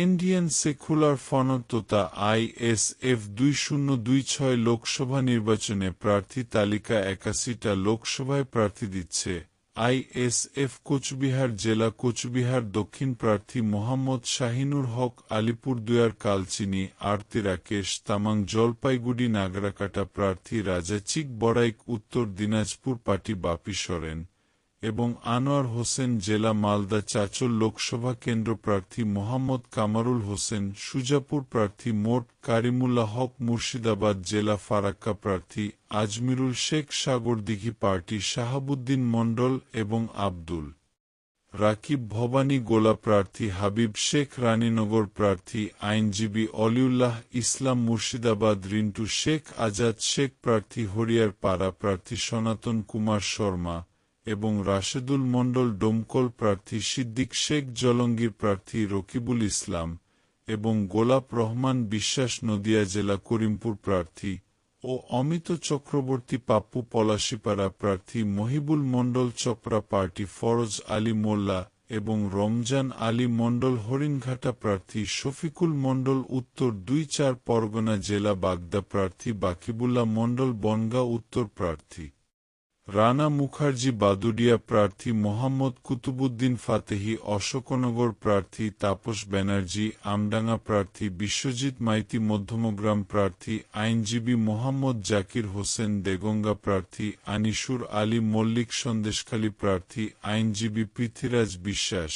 Indian secular front তথা ISF 2026 Lok Sabha নির্বাচনে প্রার্থী তালিকা 81টা লোকসভায় প্রার্থী দিচ্ছে। ISF কোচবিহার জেলা কোচবিহার দক্ষিণ প্রার্থী মোহাম্মদ শাহিনুর হক, আলিপুরদুয়ার কালচিনি আরতি রাকেশ তামাং, জলপাইগুড়ি নাগরাকাটা প্রার্থী রাজাচিক বড়াইক, উত্তর দিনাজপুর পার্টি বাপি সরেন এবং আনোয়ার হোসেন জেলা মালদা চাচল লোকসভা কেন্দ্র প্রার্থী মোহাম্মদ কামারুল হোসেন, সুজাপুর প্রার্থী মোট কারিমুল্লাহ হক, মুর্শিদাবাদ জেলা ফারাক্কা প্রার্থী আজমিরুল শেখ, সাগরদিঘি পার্টি শাহাবুদ্দিন মণ্ডল এবং আব্দুল রাকিব, ভবানী গোলা প্রার্থী হাবিব শেখ, রানীনগর প্রার্থী আইনজীবী অলিউল্লাহ ইসলাম, মুর্শিদাবাদ রিন্টু শেখ, আজাদ শেখ প্রার্থী হরিয়ার পাড়া প্রার্থী সনাতন কুমার শর্মা এবং রাশেদুল মণ্ডল, ডোমকল প্রার্থী সিদ্দিক শেখ, জলঙ্গির প্রার্থী রকিবুল ইসলাম এবং গোলাপ রহমান বিশ্বাস, নদিয়া জেলা করিমপুর প্রার্থী ও অমিত চক্রবর্তী পাপ্পু, পলাশীপাড়া প্রার্থী মহিবুল মণ্ডল, চপড়া পার্টি ফরজ আলী মোল্লা এবং রমজান আলী মণ্ডল, হরিণঘাটা প্রার্থী শফিকুল মণ্ডল, উত্তর 2-4 পরগনা জেলা বাগদা প্রার্থী বাকিবুল্লাহ মণ্ডল, বনগাঁ উত্তর প্রার্থী রানা মুখার্জি, বাদুড়িয়া প্রার্থী মোহাম্মদ কুতুবুদ্দিন ফাতেহি, অশোকনগর প্রার্থী তাপস ব্যানার্জি, আমডাঙ্গা প্রার্থী বিশ্বজিৎ মাইতি, মধ্যমগ্রাম প্রার্থী আইনজীবী মোহাম্মদ জাকির হোসেন, দেগঙ্গা প্রার্থী আনিসুর আলী মল্লিক, সন্দেশখালী প্রার্থী আইনজীবী পৃথ্বীরাজ বিশ্বাস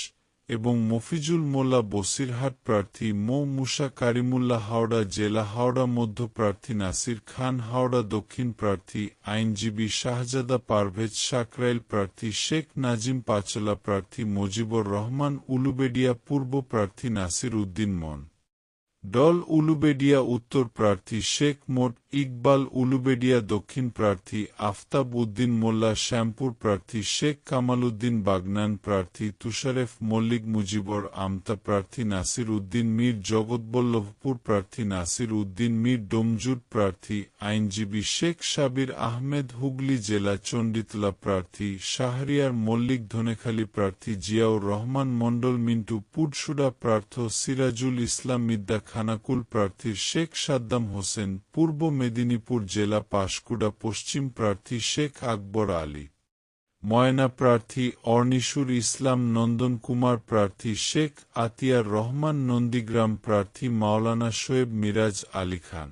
এবং মফিজুল মোল্লা, বসিরহাট প্রার্থী মো মুসা কারিমুল্লাহ, হাওড়া জেলা হাওড়া মধ্য প্রার্থী নাসির খান, হাওড়া দক্ষিণ প্রার্থী আইনজীবী শাহজাদা পারভেজ, সাকরাইল প্রার্থী শেখ নাজিম, পাঁচলা প্রার্থী মুজিবুর রহমান, উলুবেড়িয়া পূর্ব প্রার্থী নাসির উদ্দিন মন ডল, উলুবেড়িয়া উত্তর প্রার্থী শেখ মোট ইকবাল, উলুবেড়িয়া দক্ষিণ প্রার্থী আফতাব উদ্দিন মোল্লা, শ্যামপুর প্রার্থী শেখ কামাল উদ্দিন, বাগনান প্রার্থী তুষারেফ মল্লিক, মুজিবর আমতা প্রার্থী নাসির উদ্দিন মীর, জগৎবল্লভপুর প্রার্থী নাসির উদ্দিন মীর, ডোমজুট প্রার্থী আইনজীবী শেখ সাবির আহমেদ, হুগলি জেলা চণ্ডীতলা প্রার্থী শাহরিয়ার মল্লিক, ধনেখালী প্রার্থী জিয়াউর রহমান মণ্ডল, মিন্টু পুডসুডা প্রার্থী সিরাজুল ইসলাম, মিদ্দা খানাকুল প্রার্থী শেখ সাদ্দাম হোসেন, পূর্ব মেদিনীপুর জেলা পাঁশকুড়া পশ্চিম প্রার্থী শেখ আকবর আলী, ময়না প্রার্থী অর্নিসুর ইসলাম, নন্দন কুমার প্রার্থী শেখ আতিয়ার রহমান, নন্দীগ্রাম প্রার্থী মাওলানা শোয়েব মিরাজ আলী খান,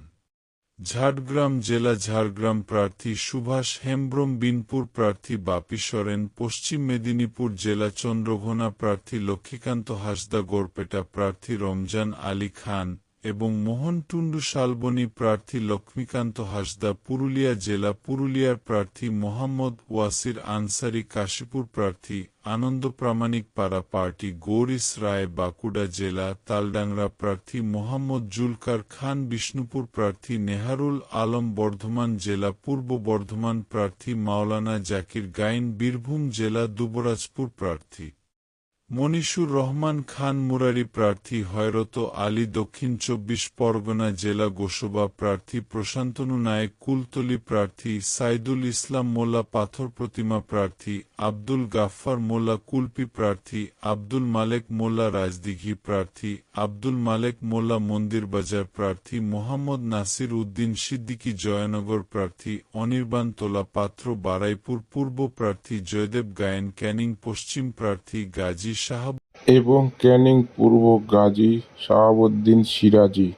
ঝাড়গ্রাম জেলা ঝাড়গ্রাম প্রার্থী সুভাষ হেমব্রম, বিনপুর প্রার্থী বাপি সরেন, পশ্চিম মেদিনীপুর জেলা চন্দ্রঘোনা প্রার্থী লক্ষ্মীকান্ত হাসদা, গড়পেটা প্রার্থী রমজান আলী খান এবং মোহনটুন্ডু, শালবনী প্রার্থী লক্ষ্মীকান্ত হাসদা, পুরুলিয়া জেলা পুরুলিয়ার প্রার্থী মোহাম্মদ ওয়াসির আনসারি, কাশীপুর প্রার্থী আনন্দ প্রামাণিক, পাড়া পার্টি গৌরিশ রায়, বাঁকুড়া জেলা তালডাংরা প্রার্থী মোহাম্মদ জুলকার খান, বিষ্ণুপুর প্রার্থী নেহারুল আলম, বর্ধমান জেলা পূর্ব বর্ধমান প্রার্থী মাওলানা জাকির গাইন, বীরভূম জেলা দুবরাজপুর প্রার্থী মনিশুর রহমান খান, মুরারি প্রার্থী হয়রত আলী, দক্ষিণ 24 পরগনা জেলা গোসবা প্রার্থী প্রশান্তনু নায়েক, কুলতলি প্রার্থী সাইদুল ইসলাম মোল্লা, পাথর প্রতিমা প্রার্থী আব্দুল গাফফার মোল্লা, কুলপি প্রার্থী আব্দুল মালেক মোল্লা, রাজদিঘি প্রার্থী আব্দুল মালেক মোল্লা, মন্দিরবাজার প্রার্থী মোহাম্মদ নাসির উদ্দিন সিদ্দিকী, জয়নগর প্রার্থী অনির্বাণ তোলা পাত্র, বারাইপুর পূর্ব প্রার্থী জয়দেব গায়েন, ক্যানিং পশ্চিম প্রার্থী গাজী এবং ক্যানিং পূর্ব গাজী শাহাবুদ্দিন সিরাজি,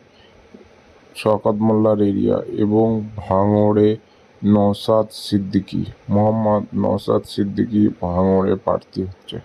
শওকত মোল্লার এরিয়া এবং ভাঙড়ে নওশাদ সিদ্দিকী, মোহাম্মদ নওশাদ সিদ্দিকী ভাঙড়ে প্রার্থী হচ্ছে।